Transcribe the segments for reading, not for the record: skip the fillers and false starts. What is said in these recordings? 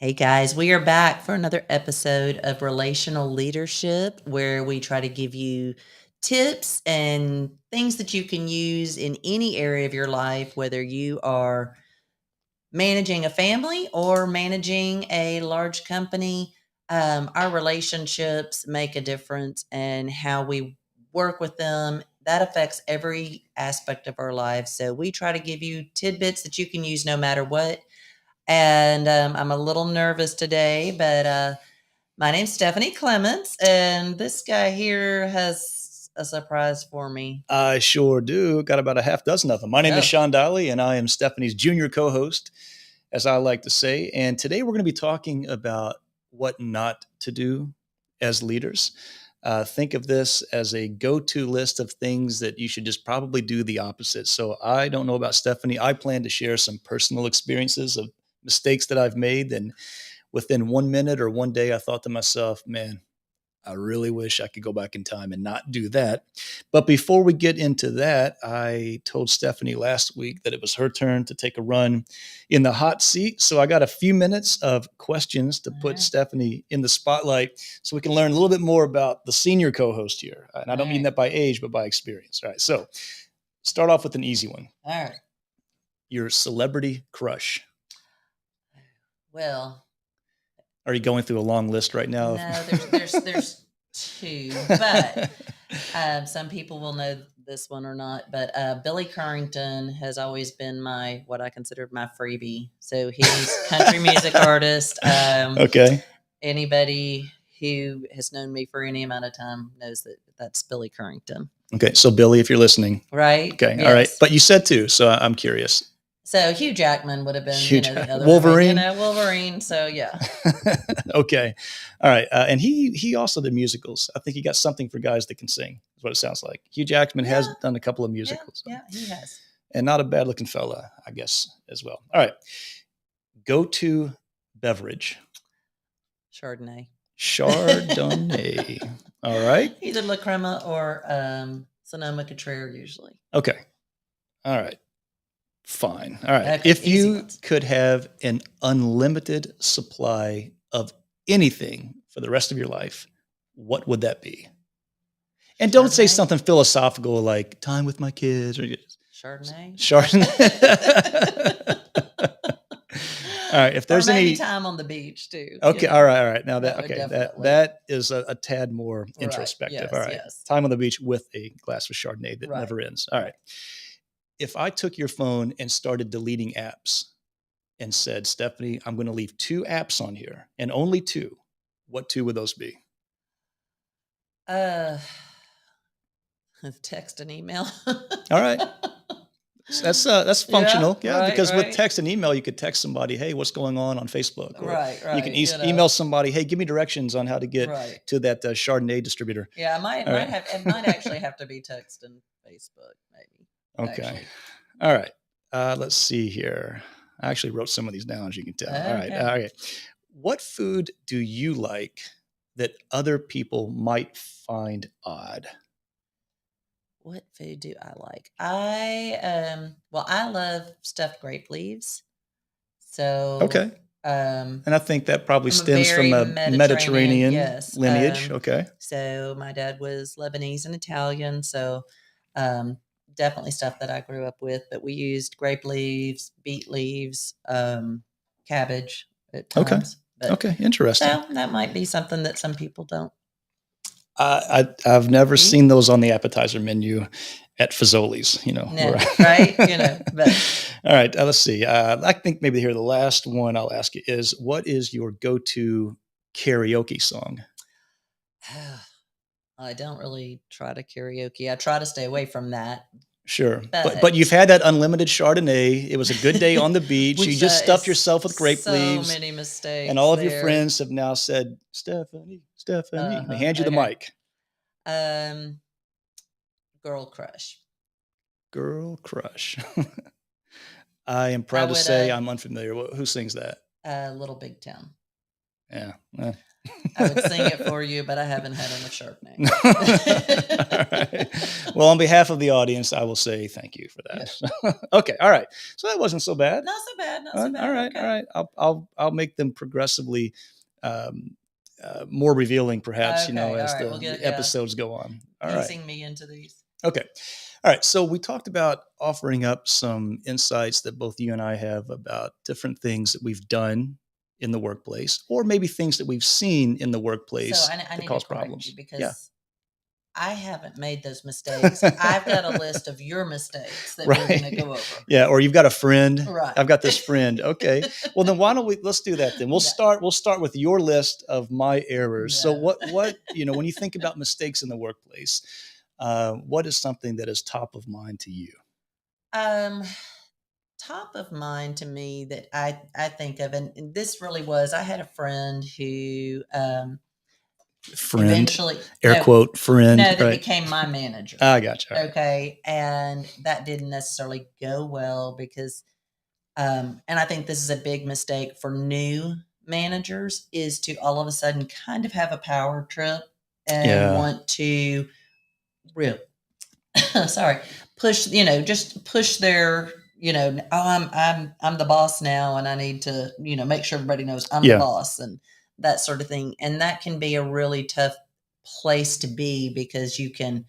Hey guys, we are back for another episode of Relational Leadership where we try to give you tips and things that you can use in any area of your life, whether you are managing a family or managing a large company. Our relationships make a difference, and how we work with them that affects every aspect of our lives. So we try to give you tidbits that you can use no matter what. And I'm a little nervous today, but my name's Stephanie Clements, and this guy here has a surprise for me. I sure do. Got about a half dozen of them. My name is Oh, Shawn Dawley, and I am Stephanie's junior co-host, as I like to say. And today we're going to be talking about what not to do as leaders. Think of this as a go-to list of things that you should just probably do the opposite. So I don't know about Stephanie. I plan to share some personal experiences of mistakes that I've made. And within 1 minute or one day, I thought to myself, man, I really wish I could go back in time and not do that. But before we get into that, I told Stephanie last week that it was her turn to take a run in the hot seat. So I got a few minutes of questions to all put right. Stephanie in the spotlight so we can learn a little bit more about the senior co host here. And I All don't mean right. that by age, but by experience. All right. So start off with an easy one. All right. Your celebrity crush. Well, Are you going through a long list right now? no, there's two, but some people will know this one or not. But Billy Currington has always been my what I consider my freebie. So he's country music artist. Okay. Anybody who has known me for any amount of time knows that that's Billy Currington, Okay. So, Billy, if you're listening, right? okay. All right. Yes. But you said two. So I'm curious. So Hugh Jackman would have been, Huge the other one, Wolverine. Wolverine. So yeah, Okay, all right. And he also did musicals. I think he got something for guys that can sing. Is what it sounds like. Hugh Jackman has yeah, done a couple of yeah, musicals, yeah. He has and not a bad looking fella, I guess, as well. All right, go to beverage. Chardonnay. Chardonnay. All right. Either La Crema or Sonoma Cutrer usually. Okay. All right. Fine. All right. Okay, If easy you ones. could have an unlimited supply of anything for the rest of your life, what would that be? And don't say Chardonnay. something philosophical like time with my kids or Chardonnay. Chardonnay. All right. If Or there's maybe any, time on the beach too. okay. All right. All right. Now That that, would okay. definitely. That is a tad more Right. introspective. Yes. All right. Yes. Time on the beach with a glass of Chardonnay that Right. never ends. All right. If I took your phone and started deleting apps and said, Stephanie, I'm going to leave 2 apps on here and only 2, what 2 would those be? Text and email. All right. That's functional, yeah. Right. Because with Right. text and email, you could text somebody, "Hey, what's going on Facebook?" Or Right. you can Right. email somebody, "Hey, give me directions on how to get Right. to that Chardonnay distributor." Yeah. All right. It might actually have to be text and Facebook maybe. Okay. Actually. All right. Let's see here. I actually wrote some of these down, as you can tell. All right. Okay. All right. What food do you like that other people might find odd? What food do I like? I love stuffed grape leaves. So Okay. um And I think that probably I'm a stems from very a Mediterranean yes. lineage. Okay. So my dad was Lebanese and Italian, so definitely stuff that I grew up with. But we used grape leaves, beet leaves, cabbage at Okay. times. But Okay. Interesting. so that might be something that some people don't I've never eat. seen those on the appetizer menu at Fazoli's, No, where- right? But All right, let's see. I think maybe here the last one I'll ask you is, what is your go-to karaoke song? I don't really try to karaoke. I try to stay away from that. Sure, but But you've had that unlimited Chardonnay. It was a good day on the beach. You which just stuffed is yourself with grape so leaves, many mistakes and all of your there. friends have now said, Stephanie, Stephanie. They hand you the Okay. mic. Girl crush. Girl crush. I am proud to say I'm unfamiliar. Who sings that? Little Big Town. Yeah. I would sing it for you, but I haven't had enough Chardonnay. All right. Well, on behalf of the audience, I will say thank you for Yeah. that. Okay. All right. So that wasn't so bad. Not so bad. Not so bad. All right. Okay. All right. I'll make them progressively um, more revealing, perhaps. Okay. All As right. We'll the get episodes go on. All right. easing me into these. Okay. All right. So we talked about offering up some insights that both you and I have about different things that we've done in the workplace, or maybe things that we've seen in the workplace So I that need to cause correct you problems. Yeah. because I haven't made those mistakes. I've got a list of your mistakes that we're going to Right. go over. Yeah. Or you've got a friend. Right. I've got this friend. Okay. Well, then why don't let's do that then. We'll No. start with your list of my errors. So No. when you think about mistakes in the workplace, what is something that is top of mind to you? Um, top of mind to me that I think of, and this really was, I had a friend who Friend, eventually, air quote, friend, that right? became my manager. I gotcha. All right. Okay. And that didn't necessarily go well because, and I think this is a big mistake for new managers is to all of a sudden kind of have a power trip and Yeah. want to real sorry, push, just push their, oh, I'm the boss now and I need to, make sure everybody knows I'm the Yeah. boss and that sort of thing. And that can be a really tough place to be because you can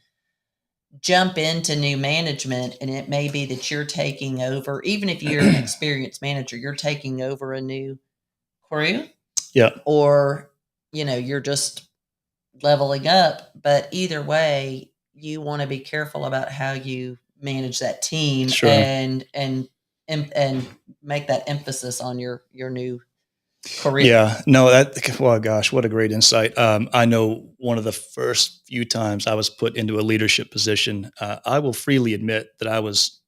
jump into new management and it may be that you're taking over, even if you're an experienced manager, you're taking over a new crew Yeah. or, you're just leveling up. But either way, you want to be careful about how you manage that team Sure. and make that emphasis on your new career. Yeah. No, well, gosh, what a great insight. I know one of the first few times I was put into a leadership position, I will freely admit that I was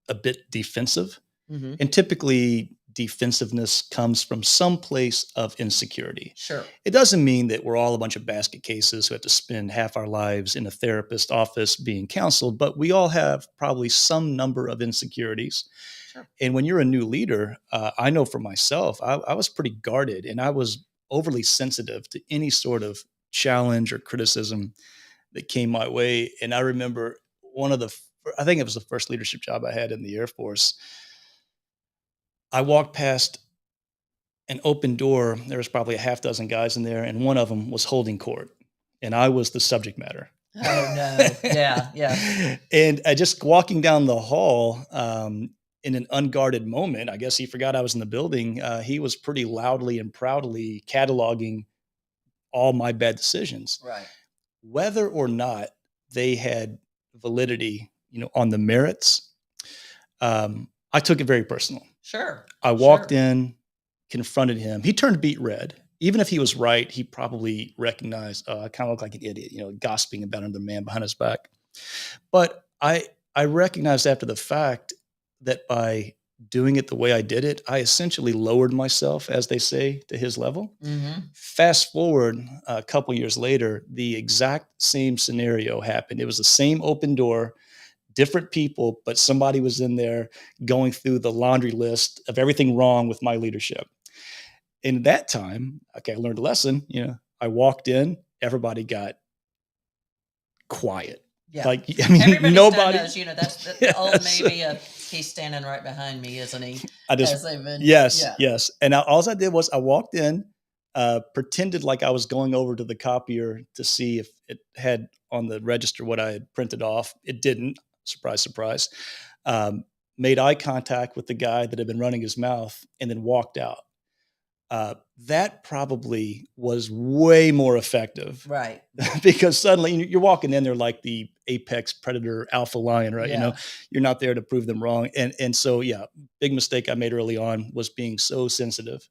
a bit defensive. Mm-hmm. And typically, defensiveness comes from some place of insecurity. Sure. It doesn't mean that we're all a bunch of basket cases who have to spend half our lives in a therapist office being counseled, but we all have probably some number of insecurities. Sure. And when you're a new leader, I know for myself, I was pretty guarded and I was overly sensitive to any sort of challenge or criticism that came my way. And I remember I think it was the first leadership job I had in the Air Force. I walked past an open door. There was probably a half dozen guys in there, and one of them was holding court, and I was the subject matter. Oh no! Yeah. And just walking down the hall in an unguarded moment, I guess he forgot I was in the building. He was pretty loudly and proudly cataloging all my bad decisions, Right. whether or not they had validity, on the merits. I took it very personal. Sure. I walked in, confronted him. He turned beet red. Even if he was right, he probably recognized, oh, I kind of look like an idiot, gossiping about another man behind his back. But I recognized after the fact that by doing it the way I did it, I essentially lowered myself, as they say, to his level. Mm-hmm. Fast forward a couple years later, the exact same scenario happened. It was the same open door, different people, but somebody was in there going through the laundry list of everything wrong with my leadership. And that time, okay, I learned a lesson. I walked in, everybody got quiet. Yeah. Like, I mean, everybody nobody knows, that's the old maybe of he's standing right behind me, isn't he? Yes. And all I did was I walked in, pretended like I was going over to the copier to see if it had on the register what I had printed off. It didn't. Surprise, surprise. Made eye contact with the guy that had been running his mouth and then walked out. That probably was way more effective. Right. Because suddenly you're walking in there like the apex predator alpha lion, right? Yeah. You're not there to prove them wrong. And so, yeah, big mistake I made early on was being so sensitive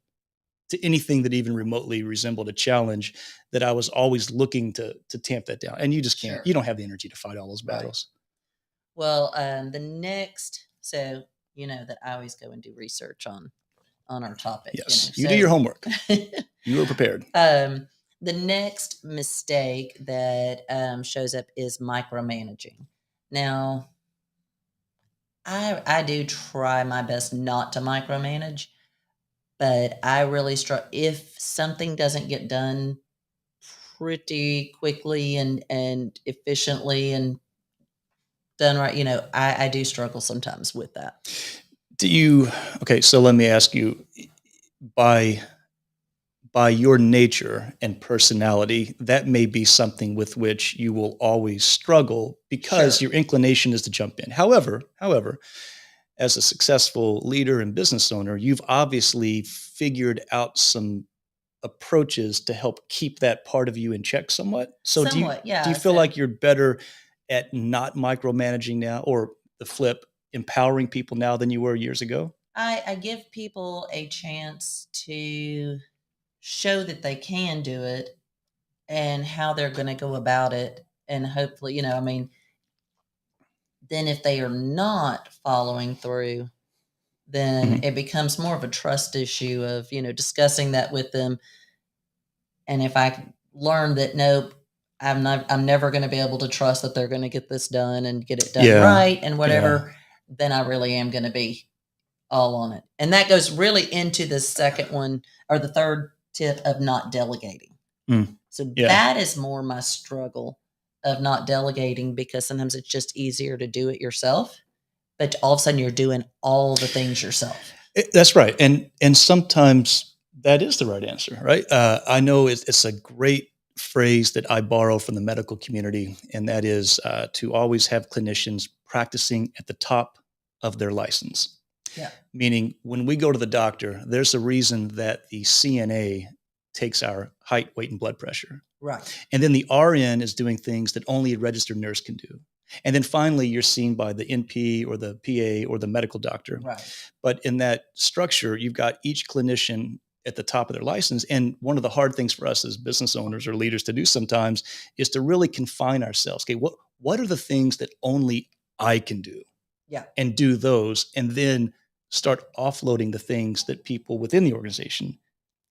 to anything that even remotely resembled a challenge that I was always looking to tamp that down. And you just can't, you don't have the energy to fight all those battles. Right. Well, so that I always go and do research on our topic. Yes, you do your homework. You were prepared. The next mistake that shows up is micromanaging. Now, I do try my best not to micromanage. But I really if something doesn't get done pretty quickly and efficiently and done right, I do struggle sometimes with that. Okay, so let me ask you, by your nature and personality, that may be something with which you will always struggle because Sure. your inclination is to jump in. However, as a successful leader and business owner, you've obviously figured out some approaches to help keep that part of you in check somewhat. So Somewhat, do you yeah. feel So like you're better at not micromanaging now, or the flip, empowering people now than you were years ago? I give people a chance to show that they can do it and how they're going to go about it. And hopefully, then if they are not following through, then Mhm. it becomes more of a trust issue of, discussing that with them. And if I learn that, nope, I'm never going to be able to trust that they're going to get this done and get it done Yeah. right and Yeah. whatever, then I really am going to be all on it. And that goes really into the second one or the third tip of not delegating. Mm. So Yeah. that is more my struggle of not delegating, because sometimes it's just easier to do it yourself, but all of a sudden you're doing all the things yourself. That's right, and sometimes that is the right answer, right? I know it's a great phrase that I borrow from the medical community, and that is to always have clinicians practicing at the top of their license. Yeah. Meaning, when we go to the doctor, there's a reason that the CNA takes our height, weight, and blood pressure. Right. And then the RN is doing things that only a registered nurse can do. And then finally, you're seen by the NP or the PA or the medical doctor. Right. But in that structure, you've got each clinician at the top of their license. And one of the hard things for us as business owners or leaders to do sometimes is to really confine ourselves. Okay, what are the things that only I can do? Yeah. And do those, and then start offloading the things that people within the organization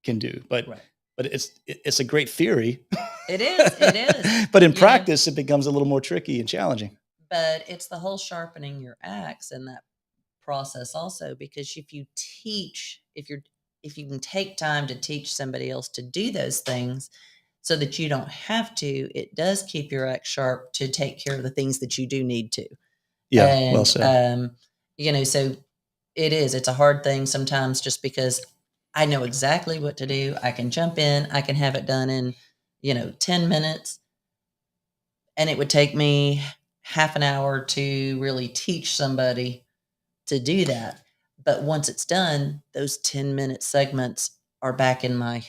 can do. Right. But it's a great theory. It is. It is. But in practice, it becomes a little more tricky and challenging. But it's the whole sharpening your axe in that process also, because if you can take time to teach somebody else to do those things so that you don't have to, it does keep your axe sharp to take care of the things that you do need to. Yeah, well And said. so it's a hard thing sometimes, just because I know exactly what to do. I can jump in, I can have it done in 10 minutes, and it would take me half an hour to really teach somebody to do that. But once it's done, those 10-minute segments are back in my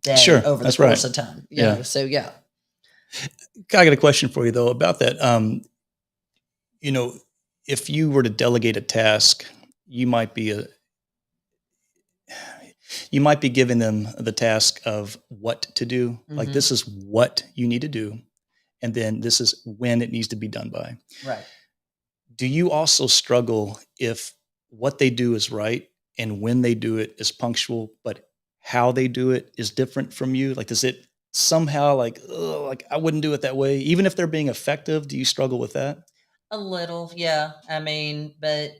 day Sure, over the that's right. course of time. Yeah. So yeah. I got a question for you though about that. You know, if you were to delegate a task, you might be a you might be giving them the task of what to do. Like, Hmm. this is what you need to do, and then this is when it needs to be done by. Right. Do you also struggle if what they do is right and when they do it is punctual, but how they do it is different from you? Like, does it somehow like, "Ugh, like I wouldn't do it that way," even if they're being effective? Do you struggle with that? A little, yeah. But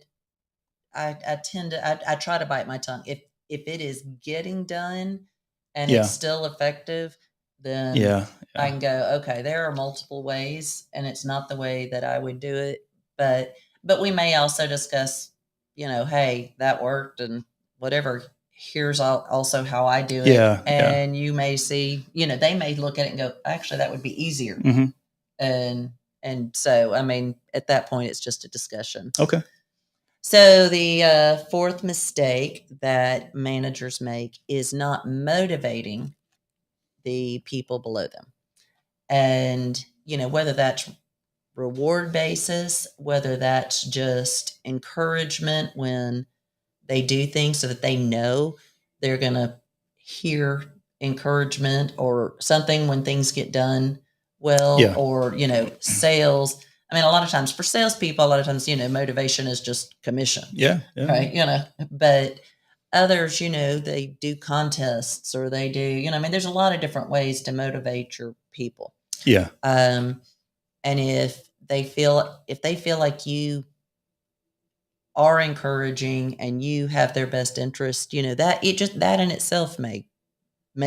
I tend to I try to bite my tongue. If it is getting done and it's Yeah, still effective, then yeah, I yeah, can go, okay, there are multiple ways and it's not the way that I would do it. But we may also discuss, hey, that worked and whatever. Here's also how I do it. yeah, yeah. And you may see, they may look at it and go, actually, that would be easier. Hmm. And so, at that point, it's just a discussion. Okay. So the fourth mistake that managers make is not motivating the people below them. And, whether that's reward basis, whether that's just encouragement when they do things so that they know they're going to hear encouragement or something when things get done well, Yeah, or, sales. A lot of times for salespeople, a lot of times, motivation is just commission, yeah, yeah, right? But others, they do contests or they do, there's a lot of different ways to motivate your people. yeah, And if they feel like you are encouraging and you have their best interest, that in itself may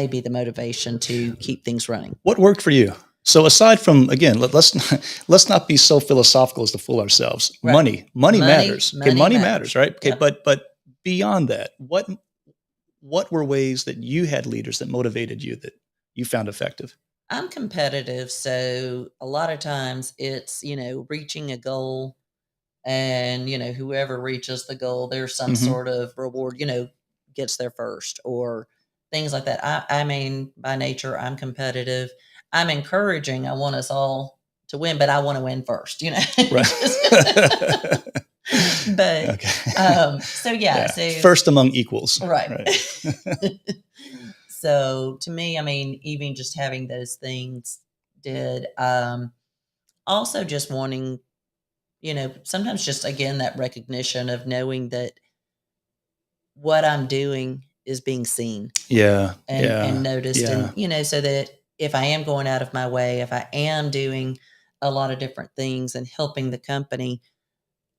be the motivation to keep things running. What worked for you? So aside from, again, let's not be so philosophical as to fool ourselves. Right. Money matters. Okay, money matters, right? Okay, Yep. but beyond that, what were ways that you had leaders that motivated you that you found effective? I'm competitive, so a lot of times it's, reaching a goal and, whoever reaches the goal, there's some Mhm. sort of reward, gets there first or things like that. I mean, by nature, I'm competitive. I'm encouraging. I want us all to win, but I want to win first, Right. But Okay. so yeah, so First among equals. right. Right. So to me, I mean, even just having those things did also just wanting, sometimes just again that recognition of knowing that what I'm doing is being seen Yeah. and noticed, Yeah. and so that if I am going out of my way, if I am doing a lot of different things and helping the company,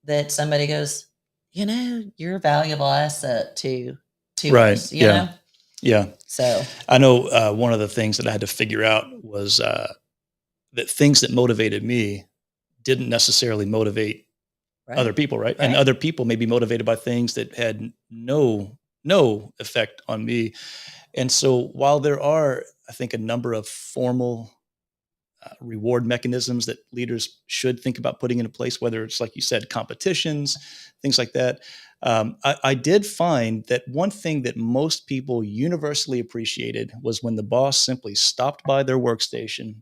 that somebody goes, you're a valuable asset to Right. us, Yeah. Yeah. So I know one of the things that I had to figure out was that things that motivated me didn't necessarily motivate other right, people, right? And other people may be motivated by things that had no effect on me. And so while there are, I think, a number of formal reward mechanisms that leaders should think about putting into place, whether it's like you said, competitions, things like that. I did find that one thing that most people universally appreciated was when the boss simply stopped by their workstation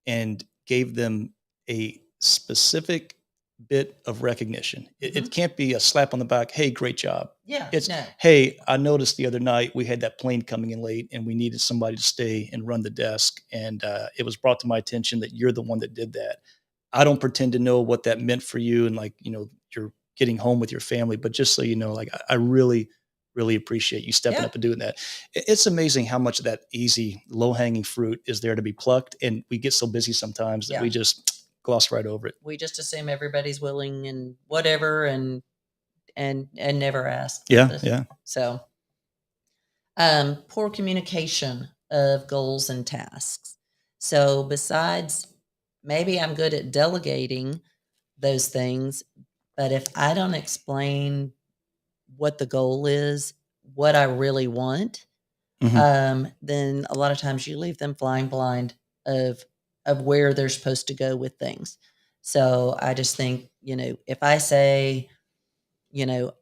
and gave them a specific bit of recognition. It can't be a slap on the back. Hey, great job. Yeah, It's, no. hey, I noticed the other night we had that plane coming in late and we needed somebody to stay and run the desk. And it was brought to my attention that you're the one that did that. I don't pretend to know what that meant for you and like, you're getting home with your family, but just so you know, like I really, really appreciate you stepping Yeah. up and doing that. It's amazing how much of that easy, low hanging fruit is there to be plucked. And we get so busy sometimes that we just gloss right over it. We just assume everybody's willing and whatever and never ask. Yeah. Yeah. So poor communication of goals and tasks. So besides maybe I'm good at delegating those things, but if I don't explain what the goal is, what I really want, then a lot of times you leave them flying blind of where they're supposed to go with things. So I just think, if I say,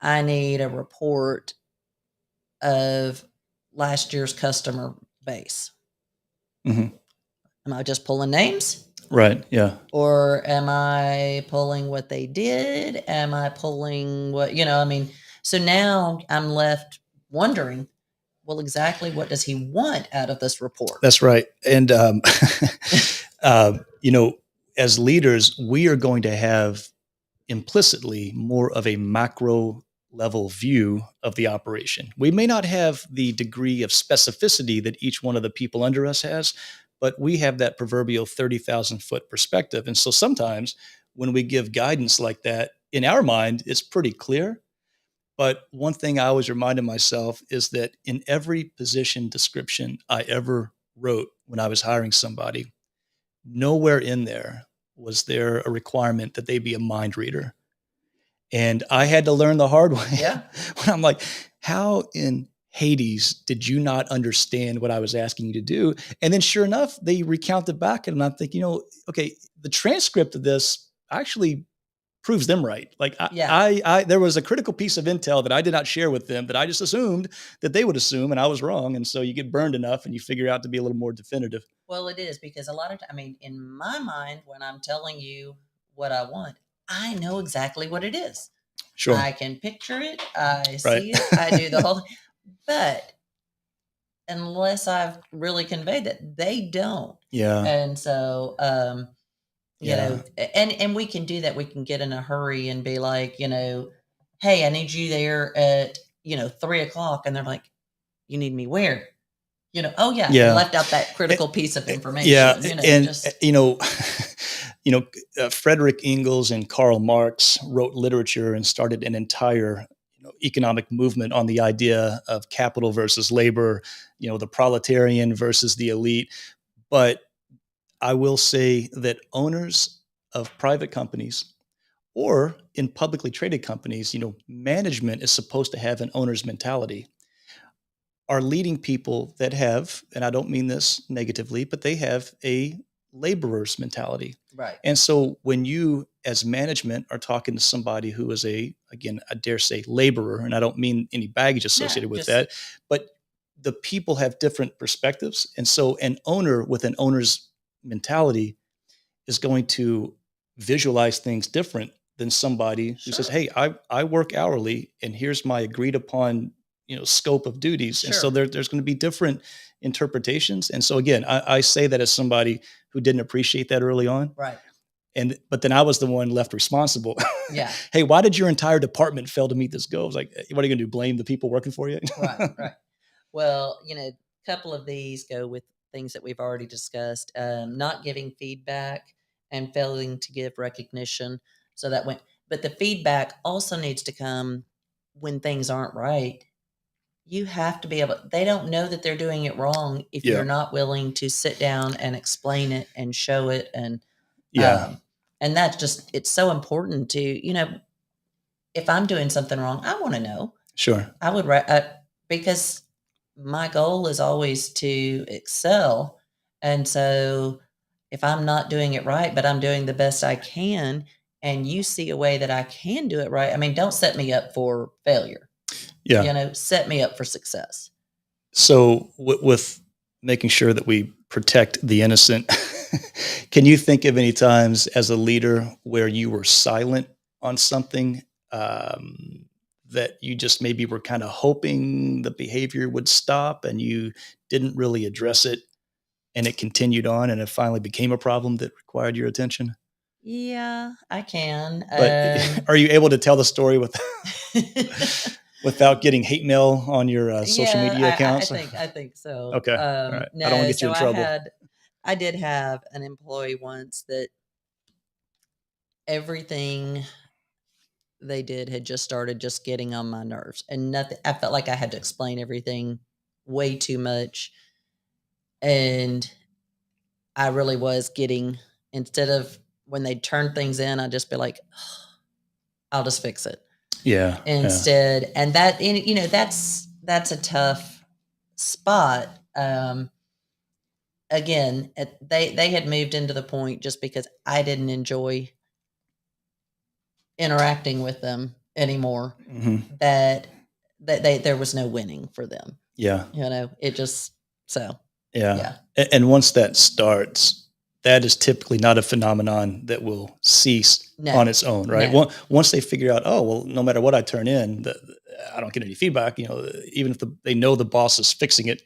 I need a report of last year's customer base. Mm-hmm. Am I just pulling names? Right. Yeah. Or am I pulling what they did? Am I pulling what, so now I'm left wondering, well, exactly what does he want out of this report? That's right. And, as leaders, we are going to have implicitly more of a macro level view of the operation. We may not have the degree of specificity that each one of the people under us has, but we have that proverbial 30,000 foot perspective. And so sometimes when we give guidance like that, in our mind, it's pretty clear. But one thing I always reminded myself is that in every position description I ever wrote when I was hiring somebody, nowhere in there was there a requirement that they be a mind reader. And I had to learn the hard way. Yeah. When I'm like, how in Hades did you not understand what I was asking you to do? And then sure enough, they recounted back and I'm thinking, okay, the transcript of this actually proves them right. Like I there was a critical piece of intel that I did not share with them that I just assumed that they would assume, and I was wrong. And so you get burned enough and you figure out to be a little more definitive. Well, it is because a lot of in my mind, when I'm telling you what I want, I know exactly what it is. Sure. I can picture it. I see it. I do the whole thing. But unless I've really conveyed that, they don't. Yeah. And so, and we can do that. We can get in a hurry and be like, hey, I need you there at, 3:00. And they're like, you need me where? Oh yeah, Yeah. left out that critical piece of information. Yeah. And, Frederick Engels and Karl Marx wrote literature and started an entire economic movement on the idea of capital versus labor, the proletarian versus the elite. But I will say that owners of private companies or in publicly traded companies, management is supposed to have an owner's mentality, are leading people that have, and I don't mean this negatively, but they have a laborer's mentality. Right. And so when you as management are talking to somebody who is again, I dare say laborer, and I don't mean any baggage associated with that, but the people have different perspectives. And so an owner with an owner's mentality is going to visualize things different than somebody who says, hey, I work hourly and here's my agreed upon scope of duties. And so there's going to be different interpretations. And so again, I say that as somebody who didn't appreciate that early on. Right. But then I was the one left responsible. Yeah. Hey, why did your entire department fail to meet this goal? I was like, what are you going to do? Blame the people working for you? Right. Well, a couple of these go with things that we've already discussed. Not giving feedback and failing to give recognition. So that but the feedback also needs to come when things aren't right. You have to be able, they don't know that they're doing it wrong if you're not willing to sit down and explain it and show it. And that's just, it's so important to, if I'm doing something wrong, I want to know. Sure. I would, because my goal is always to excel. And so if I'm not doing it right, but I'm doing the best I can, and you see a way that I can do it right, I mean, don't set me up for failure. Yeah. Set me up for success. So with making sure that we protect the innocent, can you think of any times as a leader where you were silent on something that you just maybe were kind of hoping the behavior would stop and you didn't really address it and it continued on and it finally became a problem that required your attention? Yeah, I can. But are you able to tell the story without getting hate mail on your social media accounts? I think so. Okay. All right. No, I don't want to get you in trouble. I did have an employee once that everything they did had just started just getting on my nerves, and nothing, I felt like I had to explain everything way too much. And I really was getting, instead of when they turn things in, I'd just be like, I'll just fix it. Yeah. Instead. And that, that's a tough spot. Again, they had moved into the point just because I didn't enjoy interacting with them anymore, that there was no winning for them. Yeah. It just, so. Yeah. And once that starts, that is typically not a phenomenon that will cease on its own, right? No. Once they figure out, oh, well, no matter what I turn in, I don't get any feedback, even if they know the boss is fixing it.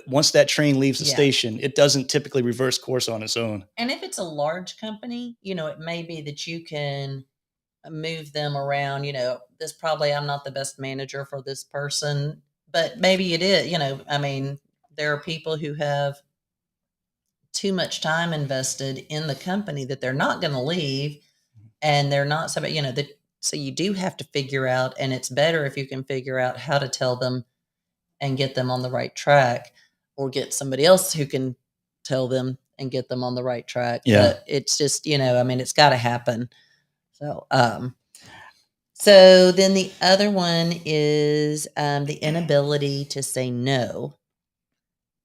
Once that train leaves the station, it doesn't typically reverse course on its own. And if it's a large company, it may be that you can move them around. This probably, I'm not the best manager for this person, but maybe it is, I mean, there are people who have too much time invested in the company that they're not going to leave, and they're not somebody, so you do have to figure out, and it's better if you can figure out how to tell them and get them on the right track, or get somebody else who can tell them and get them on the right track. Yeah. But it's just, I mean, it's got to happen. So then the other one is the inability to say no.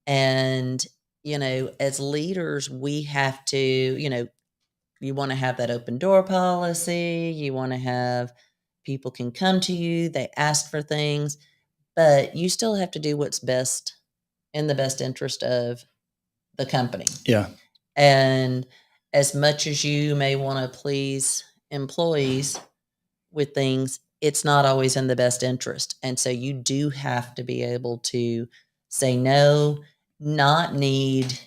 And, as leaders, we have to, you want to have that open door policy. You want to have people can come to you, they ask for things, but you still have to do what's best in the best interest of the company. Yeah. And as much as you may want to please employees with things, it's not always in the best interest. And so you do have to be able to say no, not need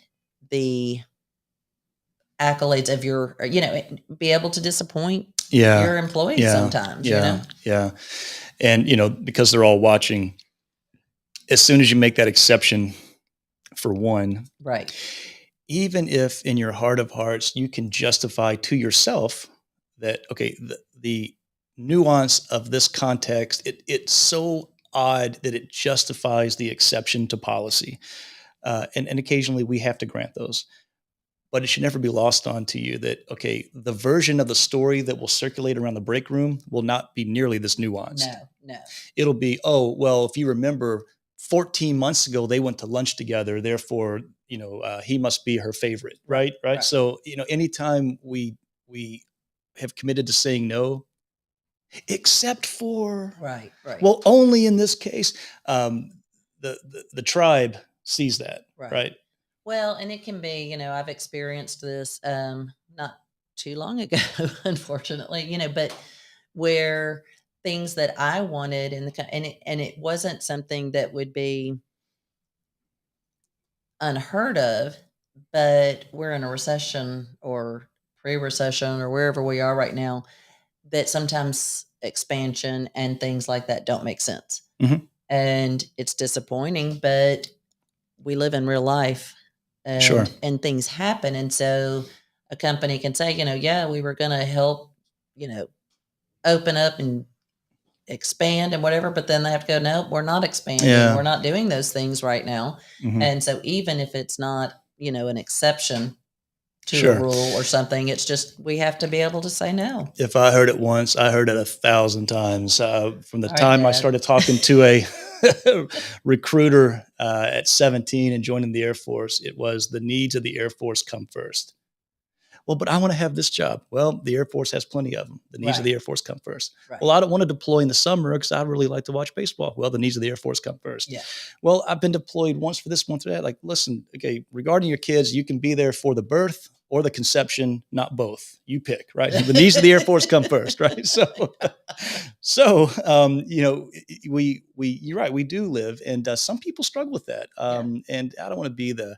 the accolades of your, be able to disappoint your employees sometimes, Yeah. And, because they're all watching, as soon as you make that exception for one, right, even if in your heart of hearts you can justify to yourself that, okay, the nuance of this context, it's so odd that it justifies the exception to policy. And occasionally we have to grant those. But it should never be lost on to you that, okay, the version of the story that will circulate around the break room will not be nearly this nuanced. No. It'll be, oh, well, if you remember 14 months ago, they went to lunch together. Therefore, he must be her favorite. Right. Right. Right. So, anytime we have committed to saying no, except for, Right. well, only in this case, the tribe sees that. Right. Well, and it can be, I've experienced this not too long ago, unfortunately, but where things that I wanted and it wasn't something that would be unheard of, but we're in a recession or pre-recession or wherever we are right now, that sometimes expansion and things like that don't make sense. Mhm. And it's disappointing, but we live in real life Sure. and things happen. And so a company can say, yeah, we were going to help, open up and expand and whatever, but then they have to go, no, we're not expanding. Yeah. We're not doing those things right now. Mhm. And so even if it's not, an exception to a Sure. rule or something, it's just, we have to be able to say no. If I heard it once, I heard it 1,000 times. From the All right, time I Dad. started talking to a recruiter at 17 and joining the Air Force, it was the needs of the Air Force come first. Well, but I want to have this job. Well, the Air Force has plenty of them. The needs of the Air Force come first. Right. Well, I don't want to deploy in the summer because I really like to watch baseball. Well, the needs of the Air Force come first. Yeah. Well, I've been deployed once for this, once for that. Like, listen, okay, regarding your kids, you can be there for the birth or the conception, not both. You pick, right? The needs of the Air Force come first, right? So, you're right. We do live, and some people struggle with that. And I don't want to be the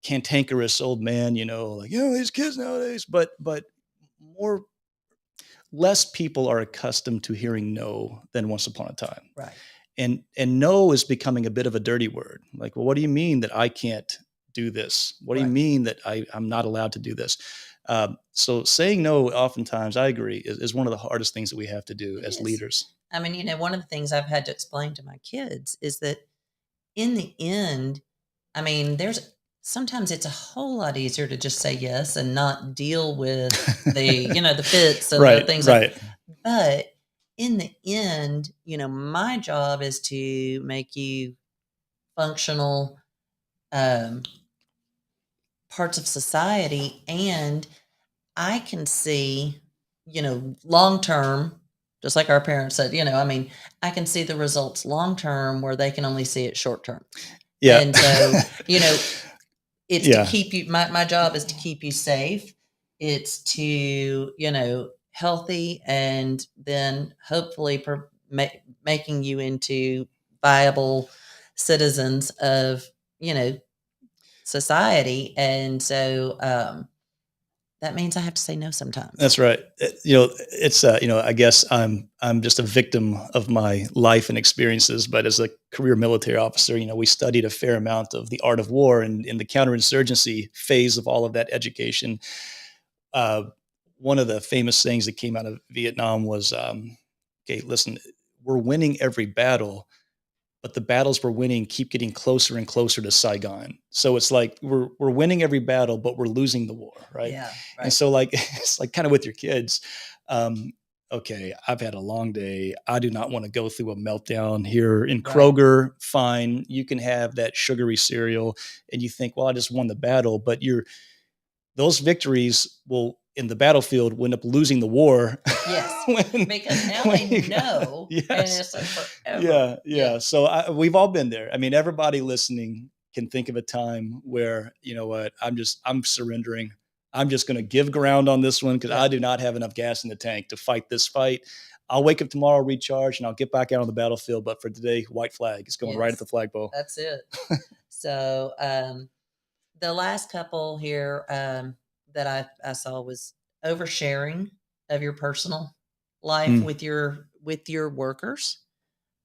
cantankerous old man, like, these kids nowadays, but more, less people are accustomed to herim no than once upon a time. Right. And no is becoming a bit of a dirty word. Like, well, what do you mean that I can't do this? What do you mean that I'm not allowed to do this? So saying no, oftentimes, I agree, is one of the hardest things that we have to do as leaders. I mean, one of the things I've had to explain to my kids is that in the end, I mean, sometimes it's a whole lot easier to just say yes and not deal with the, the fits and the things like. But in the end, my job is to make you functional parts of society, and I can see, long term, just like our parents said, I mean, I can see the results long term where they can only see it short term. Yeah. And so, it's to keep you, my job is to keep you safe. It's to, healthy, and then hopefully making you into viable citizens of, society. And so, that means I have to say no sometimes. That's right. It's I guess I'm just a victim of my life and experiences. But as a career military officer, we studied a fair amount of the art of war, and in the counterinsurgency phase of all of that education, one of the famous things that came out of Vietnam was, okay, listen, we're winning every battle, but the battles we're winning keep getting closer and closer to Saigon. So it's like we're winning every battle, but we're losing the war, right? Yeah. Right. And so, like, it's like kind of with your kids. Okay, I've had a long day. I do not want to go through a meltdown here in Kroger. Fine, you can have that sugary cereal, and you think, well, I just won the battle, but those victories will, in the battlefield, will end up losing the war. Yes, because now I know. Yes. And it's like forever. Yeah. So we've all been there. I mean, everybody listening can think of a time where, you know what, I'm surrendering. I'm just going to give ground on this one because I do not have enough gas in the tank to fight this fight. I'll wake up tomorrow, recharge, and I'll get back out on the battlefield. But for today, white flag is going right at the flagpole. That's it. So the last couple here that I saw was oversharing of your personal life with your workers.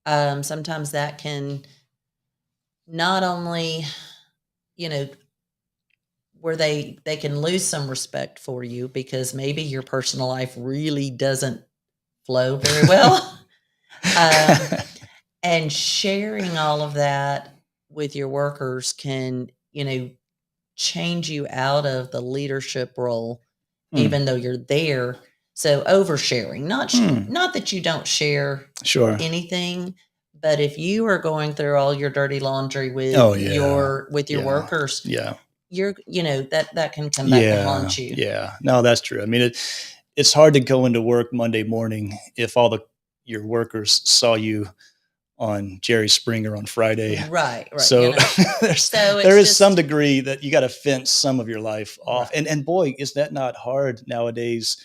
Sometimes that can not only, where they can lose some respect for you because maybe your personal life really doesn't flow very well. um, and sharing all of that with your workers can, change you out of the leadership role, Hmm. even though you're there. So oversharing, Hmm. not that you don't share Sure. anything, but if you are going through all your dirty laundry Oh with yeah. your Yeah. workers, Yeah. that can come back to Yeah. haunt you. Yeah. No, that's true. I mean, it's hard to go into work Monday morning if all your workers saw you on Jerry Springer on Friday. Right, right. So So there it's is some just degree that you got to fence some of your life off. right. And boy, is that not hard nowadays.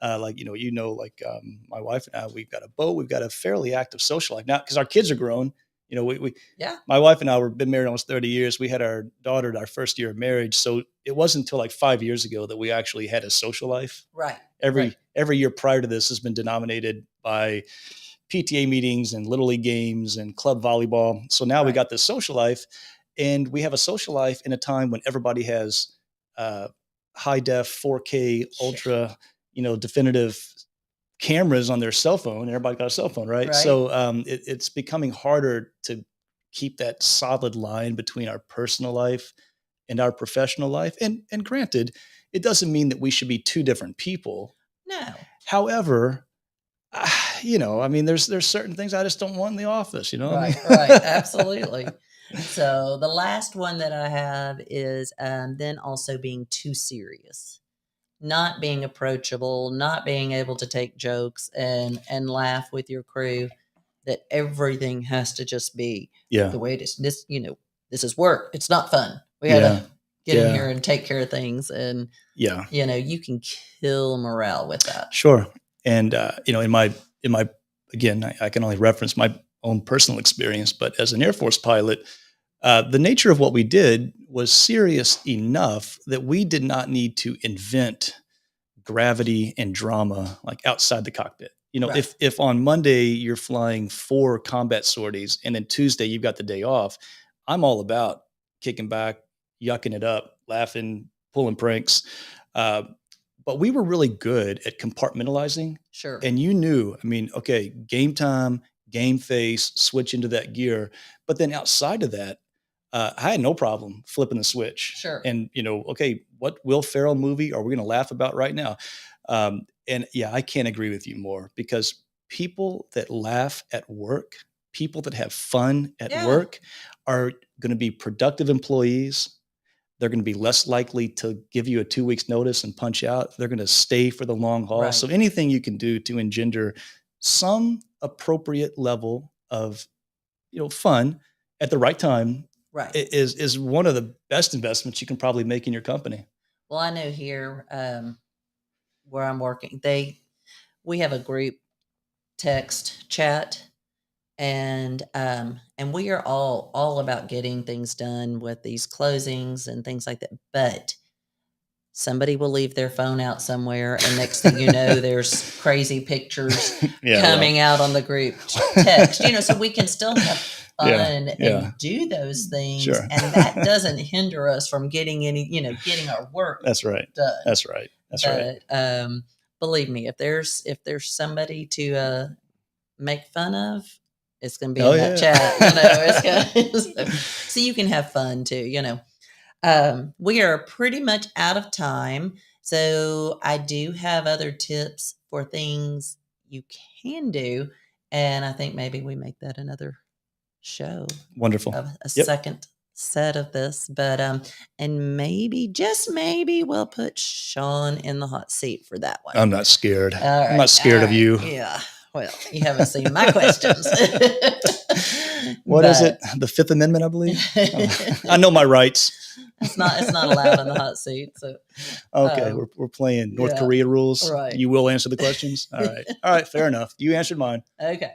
Like, like my wife and I, we've got a boat, we've got a fairly active social life now because our kids are grown. We Yeah. my wife and I were been married almost 30 years. We had our daughter at our first year of marriage. So it wasn't until like 5 years ago that we actually had a social life. Right. Right. Every year prior to this has been denominated by PTA meetings and little league games and club volleyball. So now we Right. got this social life, and we have a social life in a time when everybody has uh, high def, 4K, Yeah. ultra, definitive cameras on their cell phone. Everybody got a cell phone, right? Right. So it's becoming harder to keep that solid line between our personal life and our professional life. And granted, it doesn't mean that we should be two different people. No. However, I mean, there's certain things I just don't want in the office. You know what I Right, mean? right, absolutely. So the last one that I have is then also being too serious, not being approachable, not being able to take jokes and laugh with your crew. That everything has to just be Yeah, the way it is. This is work. It's not fun. We got yeah, to get in yeah, here and take care of things, and yeah. you can kill morale with that. Sure. And in my again, I can only reference my own personal experience, but as an Air Force pilot, the nature of what we did was serious enough that we did not need to invent gravity and drama like outside the cockpit. Right, If on Monday you're flying 4 combat sorties and then Tuesday you've got the day off, I'm all about kicking back, yucking it up, laughing, pulling pranks. Uh, but we were really good at compartmentalizing. sure, And you knew, I mean, okay, game time, game face, switch into that gear. But then outside of that, I had no problem flipping the switch. sure. And, okay, what Will Ferrell movie are we going to laugh about right now? And yeah, I can't agree with you more because people that laugh at work, people that have fun at Yeah, work are going to be productive employees. They're going to be less likely to give you a 2 weeks notice and punch out. They're going to stay for the long haul. So right, anything you can do to engender some appropriate level of fun at the right time right. is one of the best investments you can probably make in your company. Well, I know here where I'm working, we have a group text chat, and we are all about getting things done with these closings and things like that. But somebody will leave their phone out somewhere, and next thing you know, there's crazy pictures Yeah, well, coming out on the group text. So we can still have yeah, fun yeah, and do those things, sure. and that doesn't hinder us from getting getting our work That's right. done. That's right. That's right. But believe me, if there's somebody to make fun of, it's going to be Oh in that yeah. chat. It's gonna, so you can have fun too. We are pretty much out of time, so I do have other tips for things you can do, and I think maybe we make that another show Wonderful. of a Yep. second set of this. But and maybe, just maybe, we'll put Shawn in the hot seat for that one. I'm not scared. All I'm right, not scared of you. yeah. Well, you haven't seen my questions. What is it? But The Fifth Amendment, I believe. I know my rights. it's not allowed in the hot seat. So Okay, we're playing North yeah, Korea rules. right. You will answer the questions. All right. All right. Fair enough. You answered mine. Okay.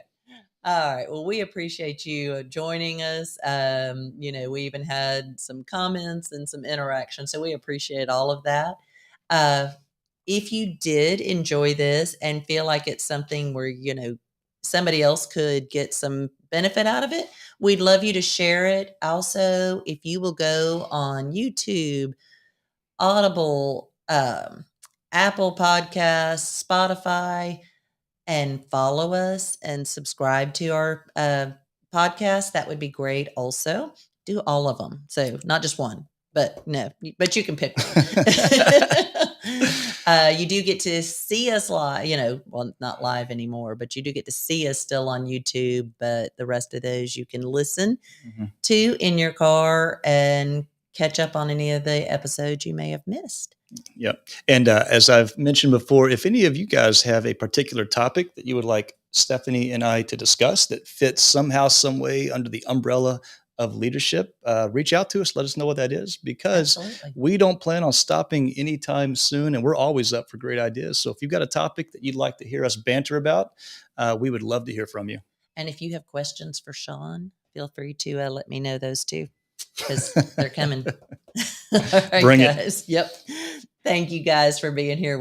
All right. Well, we appreciate you joining us. We even had some comments and some interaction, so we appreciate all of that. Uh, if you did enjoy this and feel like it's something where somebody else could get some benefit out of it, we'd love you to share it. Also, if you will go on YouTube, Audible, Apple Podcasts, Spotify, and follow us and subscribe to our podcast. That would be great. Also, do all of them. So not just one, but no, but you can pick one. You do get to see us live, well, not live anymore, but you do get to see us still on YouTube. But the rest of those you can listen to in your car and catch up on any of the episodes you may have missed. Yep. And as I've mentioned before, if any of you guys have a particular topic that you would like Stephanie and I to discuss that fits somehow, some way under the umbrella of leadership, reach out to us. Let us know what that is, because Absolutely. we don't plan on stopping anytime soon, and we're always up for great ideas. So if you've got a topic that you'd like to hear us banter about, we would love to hear from you. And if you have questions for Shawn, feel free to let me know those too, because they're coming. All right, Bring it. guys. Yep. Thank you guys for being here.